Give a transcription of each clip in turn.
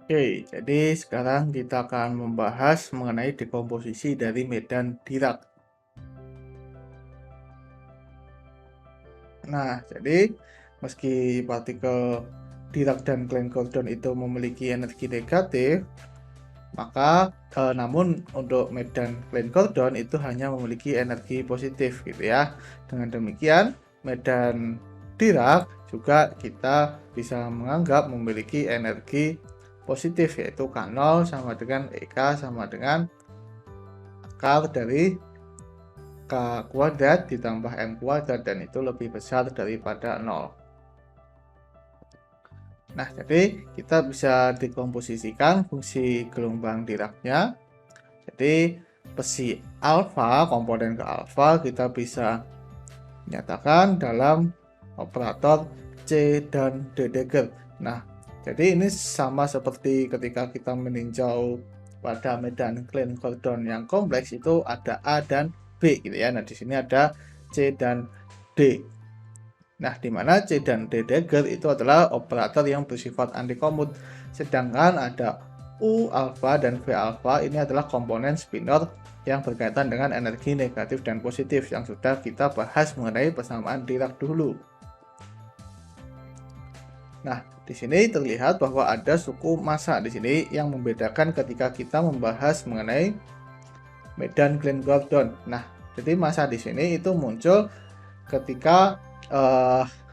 Oke, jadi sekarang kita akan membahas mengenai dekomposisi dari medan Dirac. Nah, jadi meski partikel Dirac dan Klein-Gordon itu memiliki energi negatif, maka namun untuk medan Klein-Gordon itu hanya memiliki energi positif gitu ya. Dengan demikian, medan Dirac juga kita bisa menganggap memiliki energi positif, yaitu K0 sama dengan EK sama dengan akar dari K kuadrat ditambah M kuadrat, dan itu lebih besar daripada 0. Nah, jadi kita bisa dekomposisikan fungsi gelombang Dirac-nya. Jadi besi alfa, komponen ke alfa kita bisa nyatakan dalam operator C dan D Dagger. Nah, jadi ini sama seperti ketika kita meninjau pada medan Klein-Gordon yang kompleks, itu ada A dan B gitu ya. Nah, di sini ada C dan D. Nah, di mana C dan D Dagger itu adalah operator yang bersifat antikomut, sedangkan ada U alfa dan V alfa ini adalah komponen spinor yang berkaitan dengan energi negatif dan positif yang sudah kita bahas mengenai persamaan Dirac dulu. Nah, di sini terlihat bahwa ada suku massa di sini yang membedakan ketika kita membahas mengenai medan Klein-Gordon. Nah, jadi massa di sini itu muncul ketika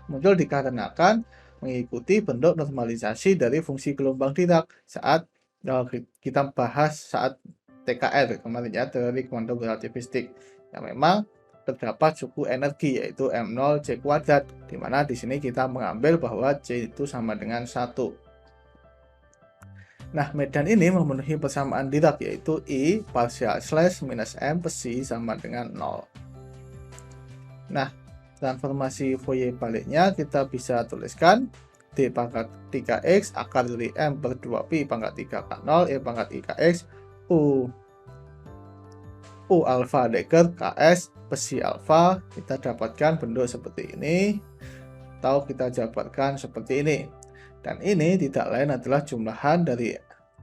muncul dikarenakan mengikuti bentuk normalisasi dari fungsi gelombang Dirac saat kita bahas saat TKR kemarin ya, teori kuantum relativistik, yang memang terdapat suku energi yaitu M0 C kuadrat, di mana di sini kita mengambil bahwa C itu sama dengan 1. Nah, medan ini memenuhi persamaan Dirac yaitu I partial slash minus M psi sama dengan 0. Nah, transformasi Fourier baliknya kita bisa tuliskan D pangkat 3x akar dari M per 2pi pangkat 3 K0 E pangkat IKX U alfa Dagger KS besi alfa, kita dapatkan bentuk seperti ini, atau kita jabarkan seperti ini. Dan ini tidak lain adalah jumlahan dari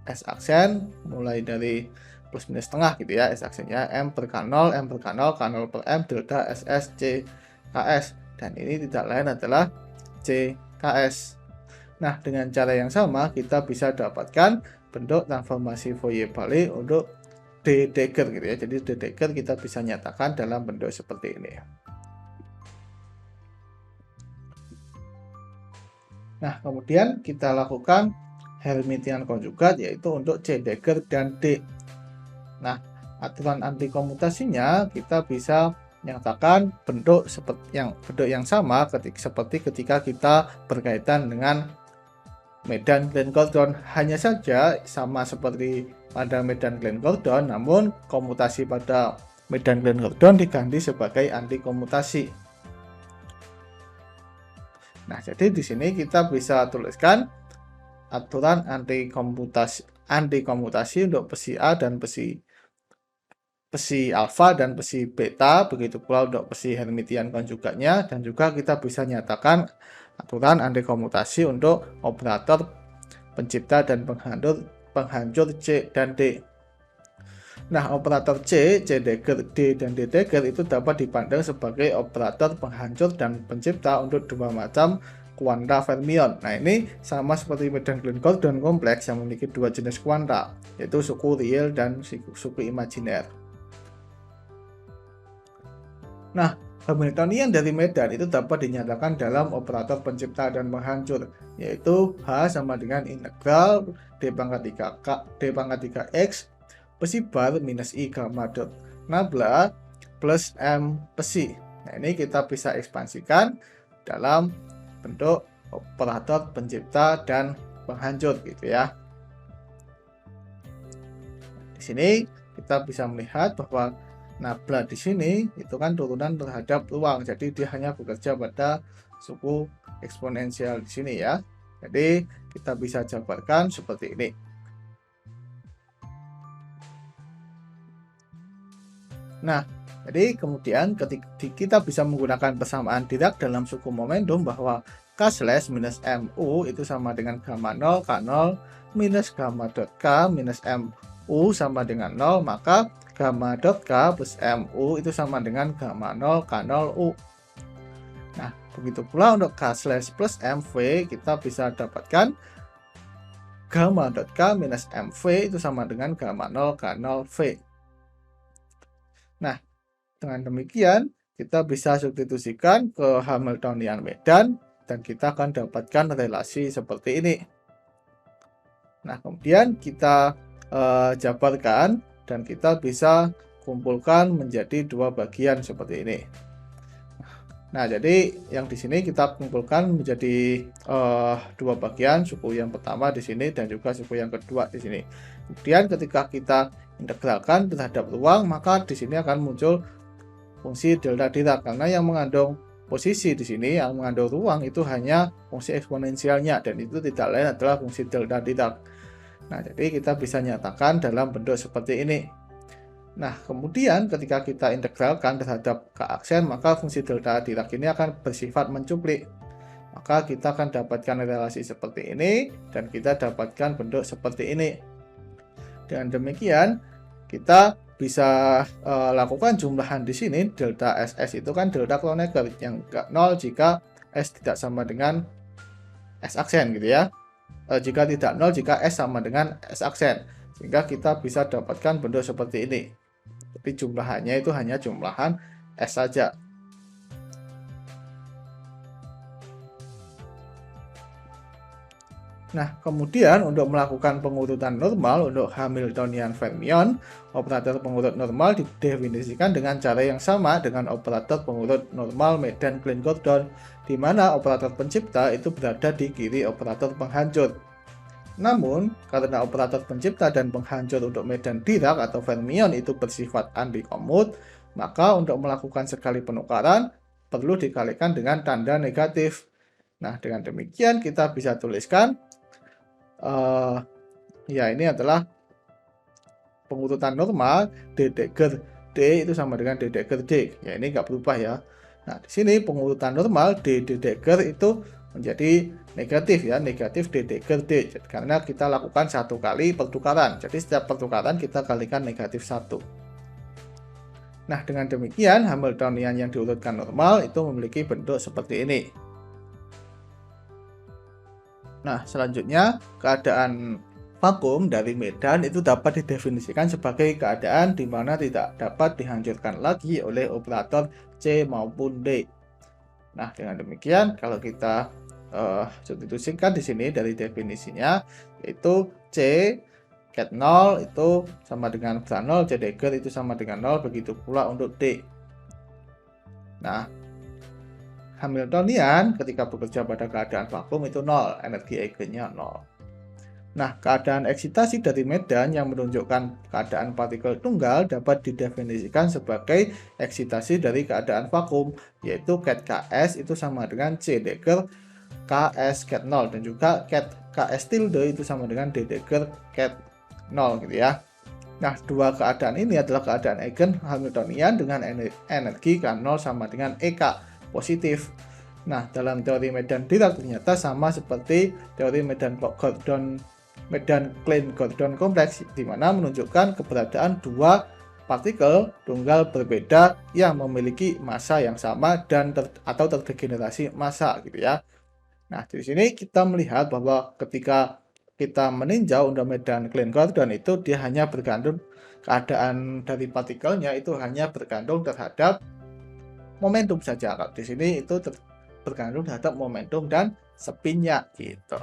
S aksen mulai dari plus minus setengah gitu ya, S aksennya M per K0, M per K0, K0 per M, delta SS C KS, dan ini tidak lain adalah CKS. Nah, dengan cara yang sama kita bisa dapatkan bentuk transformasi Fourier balik untuk D Dagger gitu ya. Jadi D Dagger kita bisa nyatakan dalam bentuk seperti ini. Nah, kemudian kita lakukan Hermitian konjugat yaitu untuk C Dagger dan D. Nah, aturan anti komutasinya kita bisa nyatakan bentuk yang sama seperti ketika kita berkaitan dengan medan Klein-Gordon, hanya saja sama seperti pada medan Klein-Gordon, namun komutasi pada medan Klein-Gordon diganti sebagai anti komutasi. Nah, jadi di sini kita bisa tuliskan aturan anti komutasi untuk besi A dan besi alfa dan besi beta, begitu pula untuk besi Hermitian konjugatnya, dan juga kita bisa nyatakan aturan anti komutasi untuk operator pencipta dan penghancur C dan D. Nah, operator C Dagger, D, dan D Dagger itu dapat dipandang sebagai operator penghancur dan pencipta untuk dua macam kuanta fermion. Nah, ini sama seperti medan Klein-Gordon kompleks yang memiliki dua jenis kuanta, yaitu suku real dan suku imajiner. Nah, Hamiltonian dari medan itu dapat dinyatakan dalam operator pencipta dan penghancur, yaitu H sama dengan integral D pangkat 3x besi bar minus I gamma dot nabla plus M besi. Nah, ini kita bisa ekspansikan dalam bentuk operator pencipta dan penghancur gitu ya. Di sini kita bisa melihat bahwa nabla di sini itu kan turunan terhadap ruang, jadi dia hanya bekerja pada suku eksponensial di sini ya. Jadi kita bisa jabarkan seperti ini. Nah, jadi kemudian ketika kita bisa menggunakan persamaan Dirac dalam suku momentum bahwa K slash minus MU itu sama dengan gamma 0 K0 minus gamma dot K minus MU sama dengan 0, maka gamma dot K plus MU itu sama dengan gamma 0 K0 U. Nah, begitu pula untuk K slash plus MV, kita bisa dapatkan gamma dot K minus MV itu sama dengan gamma 0 K0 V. Nah, dengan demikian, kita bisa substitusikan ke Hamiltonian medan, dan kita akan dapatkan relasi seperti ini. Nah, kemudian kita jabarkan, dan kita bisa kumpulkan menjadi dua bagian seperti ini. Nah, jadi yang di sini kita kumpulkan menjadi dua bagian, suku yang pertama di sini dan juga suku yang kedua di sini. Kemudian ketika kita integralkan terhadap ruang, maka di sini akan muncul fungsi delta Dirac, karena yang mengandung posisi di sini, yang mengandung ruang itu hanya fungsi eksponensialnya, dan itu tidak lain adalah fungsi delta Dirac. Nah, jadi kita bisa nyatakan dalam bentuk seperti ini. Nah, kemudian ketika kita integralkan terhadap K aksen, maka fungsi delta Dirac ini akan bersifat mencuplik. Maka kita akan dapatkan relasi seperti ini, dan kita dapatkan bentuk seperti ini. Dengan demikian, kita bisa lakukan jumlahan di sini. Delta SS itu kan delta Kronecker yang 0 jika S tidak sama dengan S aksen gitu ya. Jika tidak 0 jika S sama dengan S aksen. Sehingga kita bisa dapatkan bentuk seperti ini. Tapi jumlahannya itu hanya jumlahan S saja. Nah, kemudian untuk melakukan pengurutan normal untuk Hamiltonian fermion, operator pengurut normal didefinisikan dengan cara yang sama dengan operator pengurut normal medan Klein-Gordon, di mana operator pencipta itu berada di kiri operator penghancur. Namun, karena operator pencipta dan penghancur untuk medan Dirac atau fermion itu bersifat antikomut, maka untuk melakukan sekali penukaran perlu dikalikan dengan tanda negatif. Nah, dengan demikian kita bisa tuliskan ya ini adalah pengurutan normal D dagger D itu sama dengan D dagger D. Ya, ini nggak berubah ya. Nah, di sini pengurutan normal D dagger itu menjadi negatif ya, negatif D dagger D, karena kita lakukan satu kali pertukaran. Jadi setiap pertukaran kita kalikan negatif 1. Nah, dengan demikian Hamiltonian yang diurutkan normal itu memiliki bentuk seperti ini. Nah, selanjutnya keadaan vakum dari medan itu dapat didefinisikan sebagai keadaan di mana tidak dapat dihancurkan lagi oleh operator C maupun D. Nah, dengan demikian kalau kita substitusikan di sini dari definisinya, yaitu C ket 0 itu sama dengan besar 0, C dagger itu sama dengan 0, begitu pula untuk D. Nah, Hamiltonian ketika bekerja pada keadaan vakum itu 0, energi eigennya 0. Nah, keadaan eksitasi dari medan yang menunjukkan keadaan partikel tunggal dapat didefinisikan sebagai eksitasi dari keadaan vakum, yaitu ket Ks itu sama dengan C dagger Ks ket 0, dan juga ket Ks tilde itu sama dengan D dagger ket 0 gitu ya. Nah, dua keadaan ini adalah keadaan eigen Hamiltonian dengan energi K0 sama dengan EK positif. Nah, dalam teori medan Dirac ternyata sama seperti teori medan Klein-Gordon kompleks, di mana menunjukkan keberadaan dua partikel tunggal berbeda yang memiliki massa yang sama dan atau terdegenerasi massa gitu ya. Nah, di sini kita melihat bahwa ketika kita meninjau untuk medan Klein-Gordon itu dia hanya bergantung, keadaan dari partikelnya itu hanya bergantung terhadap momentum saja. Kalau di sini itu bergantung terhadap momentum dan spinnya gitu.